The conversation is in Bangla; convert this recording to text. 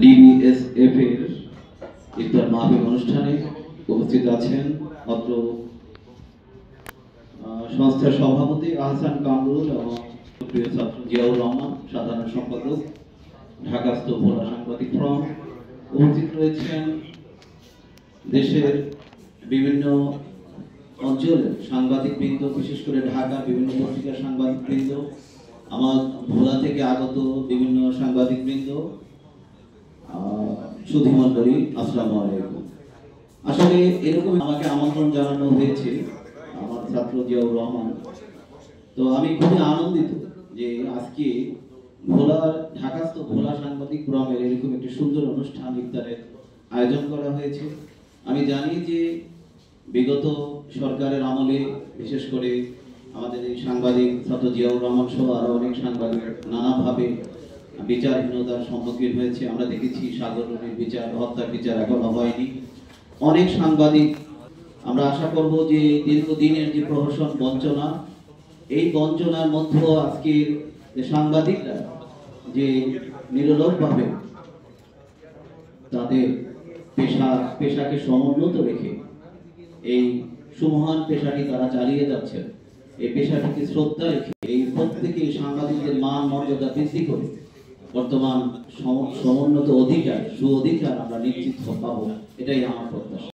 ডিবিএসএফ এর ইফতার মাহফিল অনুষ্ঠানে উপস্থিত আছেন অত্র সংস্থার সভাপতি আহসান কামরুল এবং প্রিয় ছাত্র জিয়াউর রহমান, সাধারণ সম্পাদক ঢাকাস্থ ভোলা সাংবাদিক ফ্রম। উপস্থিত রয়েছেন দেশের বিভিন্ন অঞ্চলের সাংবাদিক বৃন্দ, বিশেষ করে ঢাকা বিভিন্ন পত্রিকার সাংবাদিক বৃন্দ, আমার ভোলা থেকে আগত বিভিন্ন সাংবাদিক বৃন্দ, সুধীমণ্ডলী, আসসালামু আলাইকুম। আসলে এরকম আমাকে আমন্ত্রণ জানানো হয়েছে আমার ছাত্র জিয়াউর রহমান। তো আমি খুবই আনন্দিত যে আজকে ঢাকাস্থ ভোলা সাংবাদিক ফোরামের এরকম একটি সুন্দর অনুষ্ঠান ইফতারের আয়োজন করা হয়েছে। আমি জানি যে বিগত সরকারের আমলে বিশেষ করে আমাদের এই সাংবাদিক ছাত্র জিয়াউর রহমান সহ আরো অনেক সাংবাদিক নানাভাবে বিচারহীনতার সম্মুখীন হয়েছে। আমরা দেখেছি সাগর রুনির বিচার, হত্যার বিচার এখনো হয়নি। অনেক সাংবাদিক, আমরা আশা করব যে দীর্ঘদিনের যে প্রহসন বঞ্চনা, এই বঞ্চনার মধ্যেও আজকের যে সাংবাদিকরা যে নিরলসভাবে তাদের পেশাকে সমুন্নত রেখে এই সুমহান পেশাটি তারা চালিয়ে যাচ্ছে, এই পেশাটিকে শ্রদ্ধা রেখে এই প্রত্যেকে সাংবাদিকদের মান মর্যাদা বৃদ্ধি করে বর্তমান সমুন্নত অধিকার, সুঅধিকার আমরা নিশ্চিত পাবো, এটাই আমার প্রত্যাশা।